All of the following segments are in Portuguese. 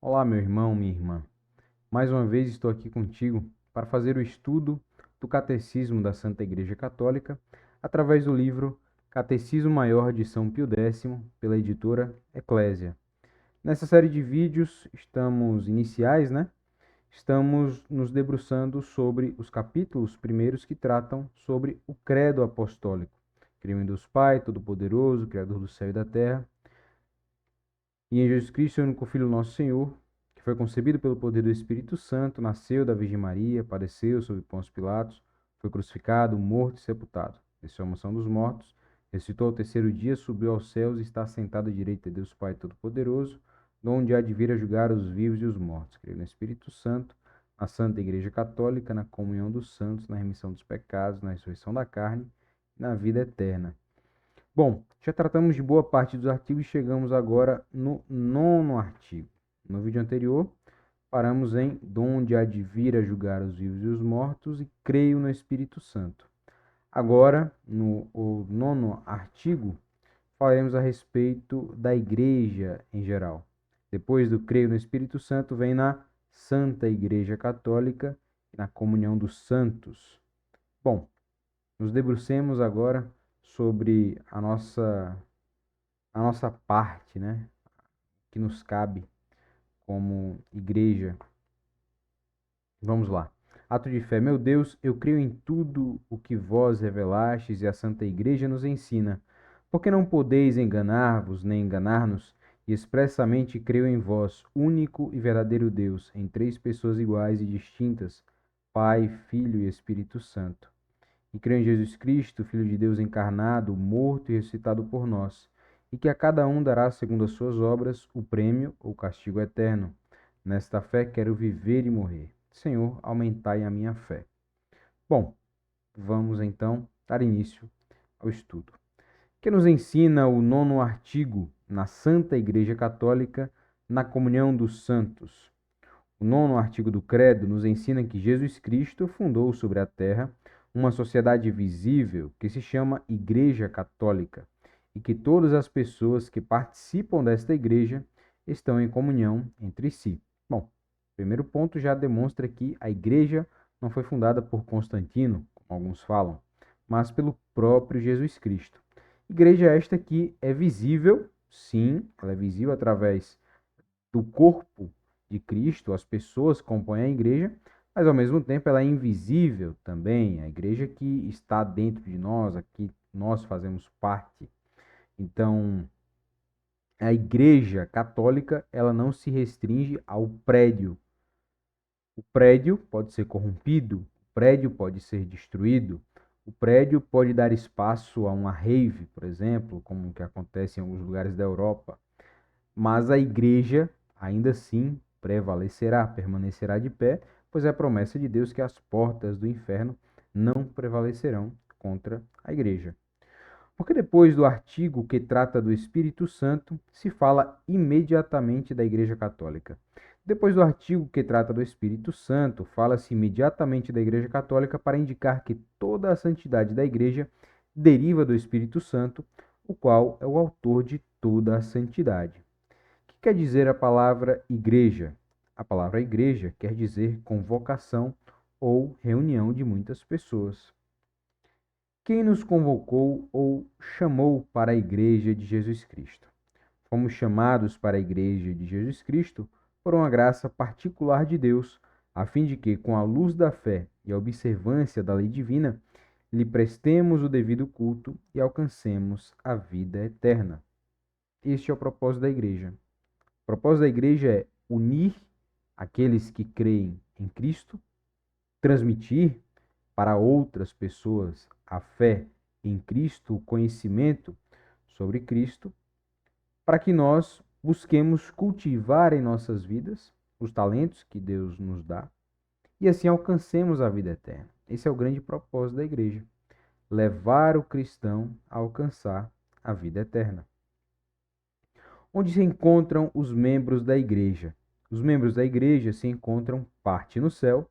Olá, meu irmão, minha irmã. Mais uma vez estou aqui contigo para fazer o estudo do Catecismo da Santa Igreja Católica através do livro Catecismo Maior de São Pio X, pela editora Eclésia. Nessa série de vídeos iniciais, né? Estamos nos debruçando sobre os capítulos primeiros que tratam sobre o credo apostólico. Creio em Deus Pai, Todo-Poderoso, Criador do céu e da terra, e em Jesus Cristo, seu único Filho, nosso Senhor, que foi concebido pelo poder do Espírito Santo, nasceu da Virgem Maria, padeceu sob Pôncio Pilatos, foi crucificado, morto e sepultado. Desceu à mansão dos mortos, ressuscitou ao terceiro dia, subiu aos céus e está sentado à direita de Deus Pai Todo-Poderoso, donde há de vir a julgar os vivos e os mortos. Creio no Espírito Santo, na Santa Igreja Católica, na comunhão dos santos, na remissão dos pecados, na ressurreição da carne e na vida eterna. Bom, já tratamos de boa parte dos artigos e chegamos agora no nono artigo. No vídeo anterior, paramos em donde há de vir a julgar os vivos e os mortos e creio no Espírito Santo. Agora, no nono artigo, falaremos a respeito da igreja em geral. Depois do creio no Espírito Santo, vem na Santa Igreja Católica e na comunhão dos santos. Bom, nos debrucemos agora sobre a nossa parte, né, que nos cabe como igreja. Vamos lá. Ato de fé. Meu Deus, eu creio em tudo o que vós revelastes e a Santa Igreja nos ensina. Porque não podeis enganar-vos nem enganar-nos, e expressamente creio em vós, único e verdadeiro Deus, em três pessoas iguais e distintas, Pai, Filho e Espírito Santo. E creio em Jesus Cristo, Filho de Deus encarnado, morto e ressuscitado por nós, e que a cada um dará, segundo as suas obras, o prêmio ou castigo eterno. Nesta fé quero viver e morrer. Senhor, aumentai a minha fé. Bom, vamos então dar início ao estudo. Que nos ensina o nono artigo na Santa Igreja Católica, na comunhão dos santos. O nono artigo do Credo nos ensina que Jesus Cristo fundou sobre a terra uma sociedade visível que se chama Igreja Católica e que todas as pessoas que participam desta igreja estão em comunhão entre si. Bom, o primeiro ponto já demonstra que a igreja não foi fundada por Constantino, como alguns falam, mas pelo próprio Jesus Cristo. Igreja esta que é visível, sim, ela é visível através do corpo de Cristo, as pessoas que compõem a igreja, mas ao mesmo tempo ela é invisível também, a igreja que está dentro de nós, aqui nós fazemos parte. Então, a igreja católica, ela não se restringe ao prédio. O prédio pode ser corrompido, o prédio pode ser destruído, o prédio pode dar espaço a uma rave, por exemplo, como que acontece em alguns lugares da Europa. Mas a igreja, ainda assim, prevalecerá, permanecerá de pé, pois é a promessa de Deus que as portas do inferno não prevalecerão contra a igreja. Porque depois do artigo que trata do Espírito Santo, se fala imediatamente da Igreja Católica. Depois do artigo que trata do Espírito Santo, fala-se imediatamente da Igreja Católica para indicar que toda a santidade da Igreja deriva do Espírito Santo, o qual é o autor de toda a santidade. O que quer dizer a palavra igreja? A palavra igreja quer dizer convocação ou reunião de muitas pessoas. Quem nos convocou ou chamou para a Igreja de Jesus Cristo? Fomos chamados para a Igreja de Jesus Cristo por uma graça particular de Deus, a fim de que, com a luz da fé e a observância da lei divina, lhe prestemos o devido culto e alcancemos a vida eterna. Este é o propósito da Igreja. O propósito da Igreja é unir aqueles que creem em Cristo, transmitir para outras pessoas a fé em Cristo, o conhecimento sobre Cristo, para que nós busquemos cultivar em nossas vidas os talentos que Deus nos dá e assim alcancemos a vida eterna. Esse é o grande propósito da igreja: levar o cristão a alcançar a vida eterna. Onde se encontram os membros da igreja? Os membros da igreja se encontram parte no céu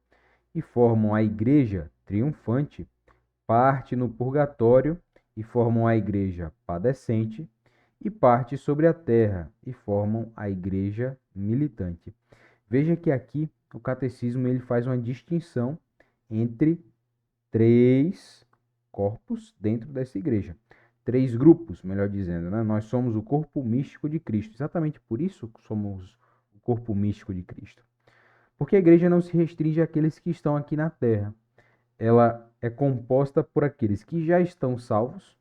e formam a igreja triunfante, parte no purgatório e formam a igreja padecente, e parte sobre a terra e formam a igreja militante. Veja que aqui o catecismo ele faz uma distinção entre três corpos dentro dessa igreja. Três grupos, melhor dizendo, né? Nós somos o corpo místico de Cristo. Exatamente por isso somos o corpo místico de Cristo. Porque a igreja não se restringe àqueles que estão aqui na terra. Ela é composta por aqueles que já estão salvos,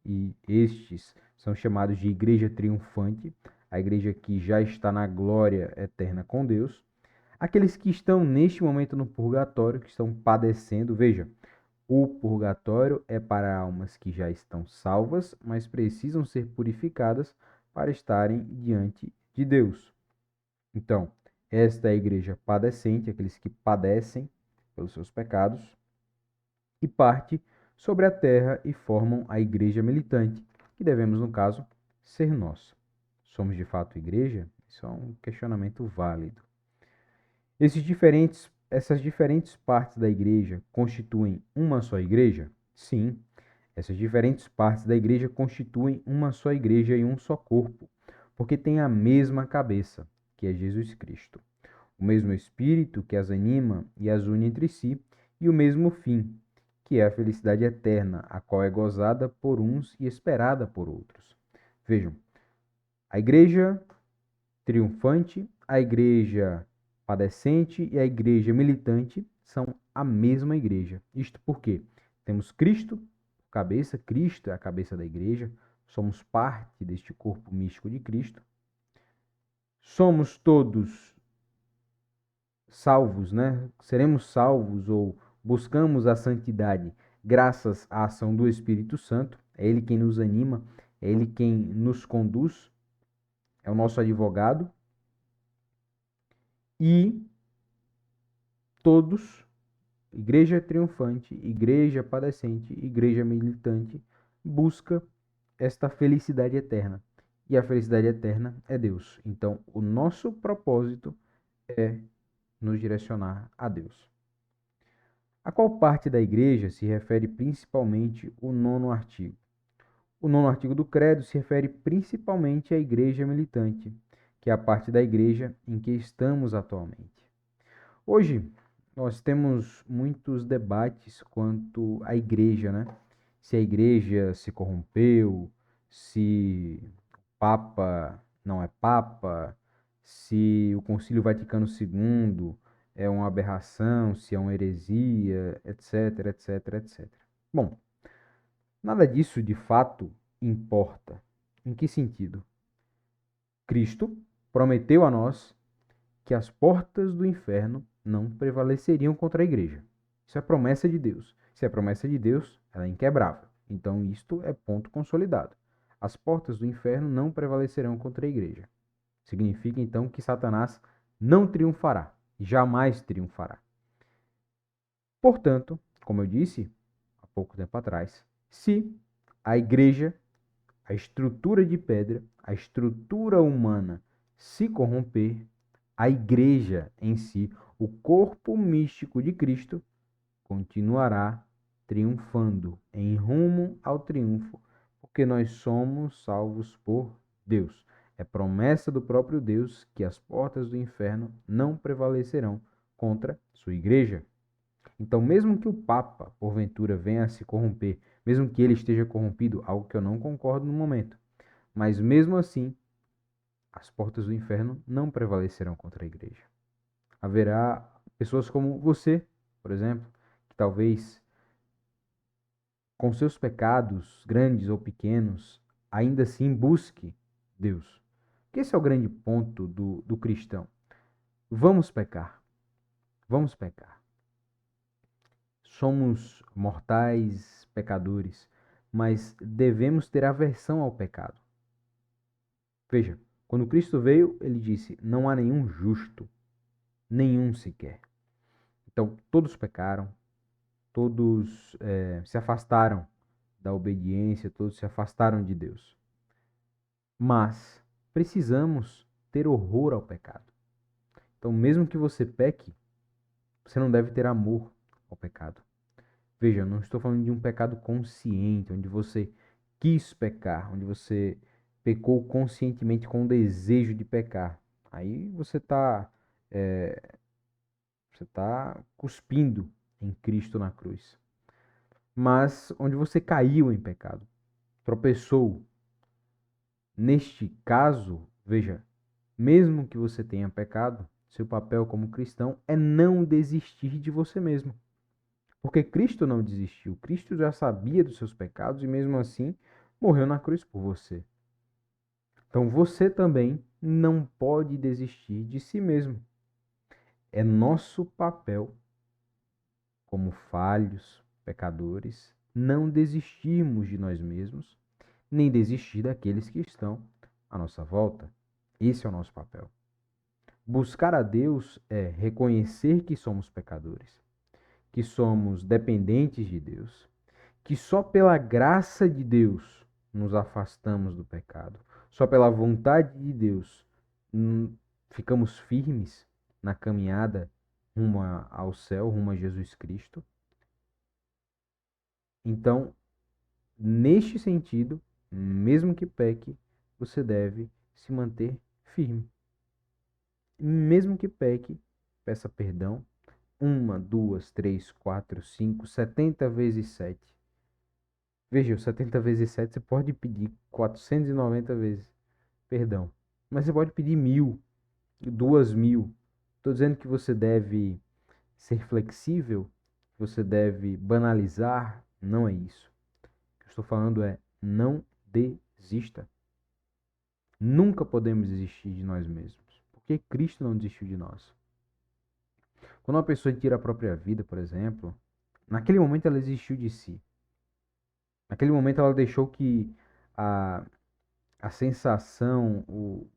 e estes são chamados de igreja triunfante, a igreja que já está na glória eterna com Deus. Aqueles que estão neste momento no purgatório, que estão padecendo, veja, o purgatório é para almas que já estão salvas, mas precisam ser purificadas para estarem diante de Deus. Então, esta é a igreja padecente, aqueles que padecem pelos seus pecados, e parte sobre a terra e formam a igreja militante, que devemos, no caso, ser nós. Somos de fato igreja? Isso é um questionamento válido. Essas diferentes partes da igreja constituem uma só igreja? Sim, essas diferentes partes da igreja constituem uma só igreja e um só corpo, porque têm a mesma cabeça, que é Jesus Cristo, o mesmo Espírito que as anima e as une entre si, e o mesmo fim, que é a felicidade eterna, a qual é gozada por uns e esperada por outros. Vejam, a igreja triunfante, a igreja padecente e a igreja militante são a mesma igreja. Isto porque temos Cristo, cabeça, Cristo é a cabeça da igreja, somos parte deste corpo místico de Cristo. Somos todos salvos, né? Seremos salvos ou buscamos a santidade graças à ação do Espírito Santo. É Ele quem nos anima, é Ele quem nos conduz, é o nosso advogado. E todos, igreja triunfante, igreja padecente, igreja militante, busca esta felicidade eterna. E a felicidade eterna é Deus. Então, o nosso propósito é nos direcionar a Deus. A qual parte da igreja se refere principalmente o nono artigo? O nono artigo do credo se refere principalmente à igreja militante, que é a parte da igreja em que estamos atualmente. Hoje, nós temos muitos debates quanto à igreja, né? Se a igreja se corrompeu, se o Papa não é Papa, se o Concílio Vaticano II é uma aberração, se é uma heresia, etc, etc, etc. Bom, nada disso de fato importa. Em que sentido? Cristo prometeu a nós que as portas do inferno não prevaleceriam contra a igreja. Isso é promessa de Deus. Se é promessa de Deus, ela é inquebrável. Então, isto é ponto consolidado. As portas do inferno não prevalecerão contra a igreja. Significa, então, que Satanás não triunfará, jamais triunfará. Portanto, como eu disse há pouco tempo atrás, se a igreja, a estrutura de pedra, a estrutura humana se corromper, a igreja em si, o corpo místico de Cristo, continuará triunfando em rumo ao triunfo, porque nós somos salvos por Deus. É promessa do próprio Deus que as portas do inferno não prevalecerão contra sua igreja. Então, mesmo que o Papa, porventura, venha a se corromper, mesmo que ele esteja corrompido, algo que eu não concordo no momento, mas mesmo assim, as portas do inferno não prevalecerão contra a igreja. Haverá pessoas como você, por exemplo, que talvez com seus pecados, grandes ou pequenos, ainda assim busque Deus. Porque esse é o grande ponto do cristão. Vamos pecar. Vamos pecar. Somos mortais pecadores, mas devemos ter aversão ao pecado. Veja, quando Cristo veio, ele disse: não há nenhum justo, nenhum sequer. Então, todos pecaram, todos se afastaram da obediência, todos se afastaram de Deus. Mas precisamos ter horror ao pecado. Então, mesmo que você peque, você não deve ter amor ao pecado. Veja, eu não estou falando de um pecado consciente, onde você quis pecar, onde você pecou conscientemente com o desejo de pecar. Aí você tá cuspindo em Cristo na cruz. Mas onde você caiu em pecado, tropeçou. Neste caso, veja, mesmo que você tenha pecado, seu papel como cristão é não desistir de você mesmo. Porque Cristo não desistiu. Cristo já sabia dos seus pecados e mesmo assim morreu na cruz por você. Então você também não pode desistir de si mesmo. É nosso papel, como falhos, pecadores, não desistirmos de nós mesmos, nem desistir daqueles que estão à nossa volta. Esse é o nosso papel. Buscar a Deus é reconhecer que somos pecadores, que somos dependentes de Deus, que só pela graça de Deus nos afastamos do pecado, só pela vontade de Deus ficamos firmes na caminhada rumo ao céu, rumo a Jesus Cristo. Então, neste sentido, mesmo que peque, você deve se manter firme. Mesmo que peque, peça perdão. 1, 2, 3, 4, 5, 70 vezes 7. Veja, o 70 vezes 7 você pode pedir 490 vezes perdão. Mas você pode pedir 1000, 2000. Estou dizendo que você deve ser flexível, você deve banalizar. Não é isso. O que eu estou falando é não desista. Nunca podemos desistir de nós mesmos. Porque Cristo não desistiu de nós. Quando uma pessoa tira a própria vida, por exemplo, naquele momento ela desistiu de si. Naquele momento ela deixou que a, a sensação, o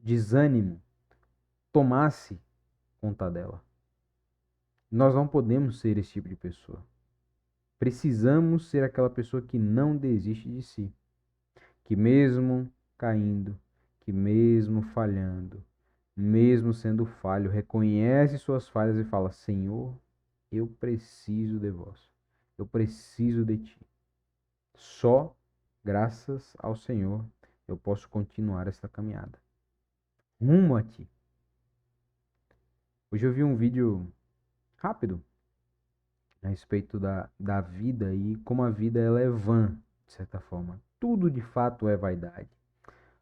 desânimo tomasse conta dela. Nós não podemos ser esse tipo de pessoa. Precisamos ser aquela pessoa que não desiste de si. Que mesmo caindo, que mesmo falhando, mesmo sendo falho, reconhece suas falhas e fala: Senhor, eu preciso de vós. Eu preciso de ti. Só graças ao Senhor eu posso continuar esta caminhada rumo a ti. Hoje eu vi um vídeo rápido a respeito da vida e como a vida ela é vã, de certa forma. Tudo de fato é vaidade.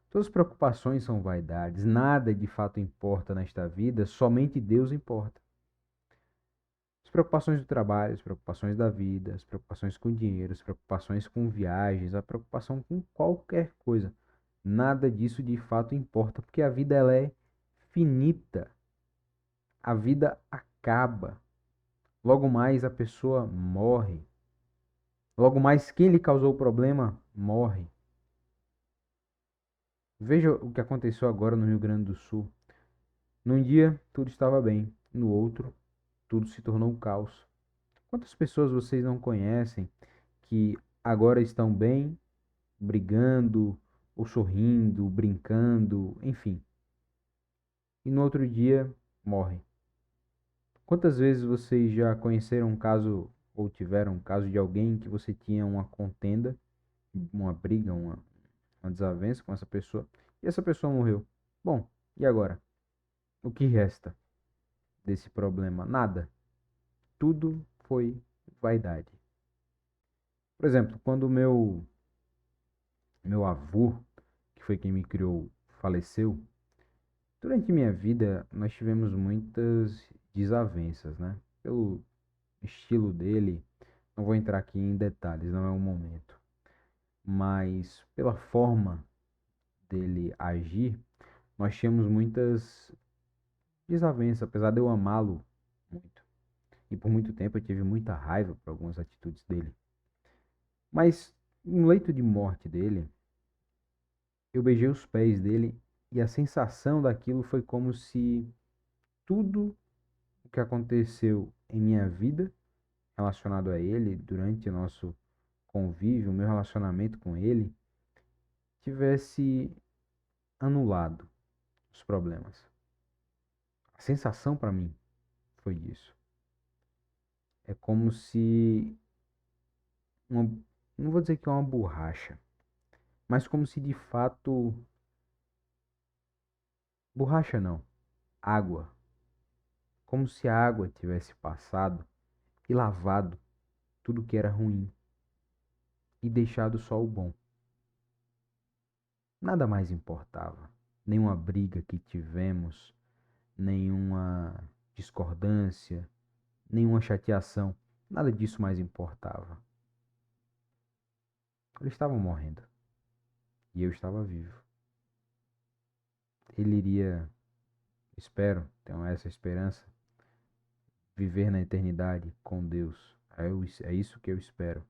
Todas as preocupações são vaidades. Nada de fato importa nesta vida, somente Deus importa. As preocupações do trabalho, as preocupações da vida, as preocupações com dinheiro, as preocupações com viagens, a preocupação com qualquer coisa. Nada disso de fato importa, porque a vida ela é finita. A vida acaba. Logo mais a pessoa morre. Logo mais quem lhe causou o problema morre. Veja o que aconteceu agora no Rio Grande do Sul. Num dia tudo estava bem, no outro tudo se tornou um caos. Quantas pessoas vocês não conhecem que agora estão bem, brigando, ou sorrindo, brincando, enfim, e no outro dia morrem? Quantas vezes vocês já conheceram um caso ou tiveram um caso de alguém que você tinha uma contenda, uma briga, uma desavença com essa pessoa e essa pessoa morreu? Bom, e agora? O que resta desse problema? Nada. Tudo foi vaidade. Por exemplo, quando meu avô, que foi quem me criou, faleceu, durante minha vida nós tivemos muitas desavenças, né? Pelo estilo dele, não vou entrar aqui em detalhes, não é o momento, mas pela forma dele agir, nós tínhamos muitas desavenças, apesar de eu amá-lo muito. E por muito tempo eu tive muita raiva por algumas atitudes dele. Mas no leito de morte dele, eu beijei os pés dele e a sensação daquilo foi como se tudo o que aconteceu em minha vida relacionado a ele, durante o nosso convívio, o meu relacionamento com ele, tivesse anulado os problemas. A sensação para mim foi isso. É como se uma, não vou dizer que é uma borracha, mas como se de fato, borracha não, água, como se a água tivesse passado e lavado tudo que era ruim e deixado só o bom. Nada mais importava, nenhuma briga que tivemos, nenhuma discordância, nenhuma chateação, nada disso mais importava. Eles estavam morrendo e eu estava vivo. Ele iria, espero, tenho essa esperança, viver na eternidade com Deus. É isso que eu espero.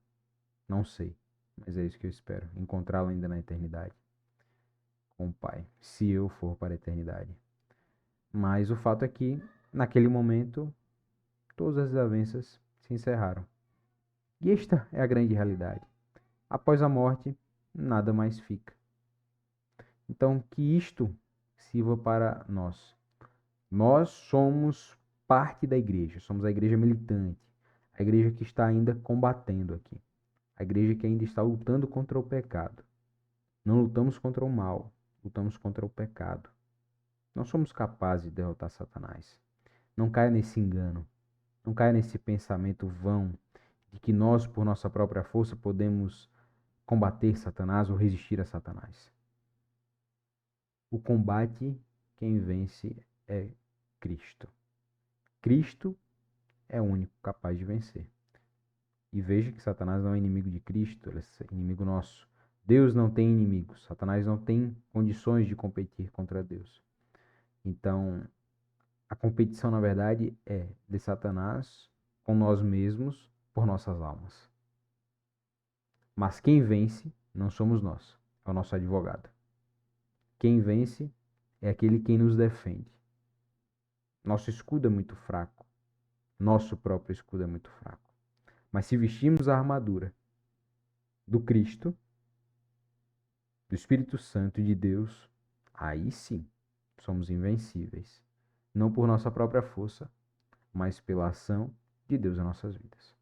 Não sei, mas é isso que eu espero. Encontrá-lo ainda na eternidade com o Pai, se eu for para a eternidade. Mas o fato é que, naquele momento, todas as desavenças se encerraram. E esta é a grande realidade. Após a morte, nada mais fica. Então, que isto sirva para nós. Nós somos parte da igreja, somos a igreja militante, a igreja que está ainda combatendo aqui, a igreja que ainda está lutando contra o pecado. Não lutamos contra o mal, lutamos contra o pecado. Não somos capazes de derrotar Satanás. Não caia nesse engano, não caia nesse pensamento vão de que nós, por nossa própria força, podemos combater Satanás ou resistir a Satanás. O combate, quem vence é Cristo. Cristo é o único capaz de vencer. E veja que Satanás não é inimigo de Cristo, ele é inimigo nosso. Deus não tem inimigos. Satanás não tem condições de competir contra Deus. Então, a competição, na verdade, é de Satanás com nós mesmos por nossas almas. Mas quem vence não somos nós, é o nosso advogado. Quem vence é aquele quem nos defende. Nosso escudo é muito fraco. Nosso próprio escudo é muito fraco. Mas se vestirmos a armadura do Cristo, do Espírito Santo e de Deus, aí sim somos invencíveis. Não por nossa própria força, mas pela ação de Deus em nossas vidas.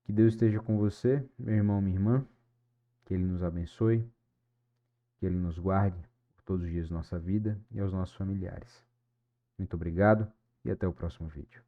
Que Deus esteja com você, meu irmão, minha irmã. Que Ele nos abençoe. Que Ele nos guarde por todos os dias da nossa vida e aos nossos familiares. Muito obrigado e até o próximo vídeo.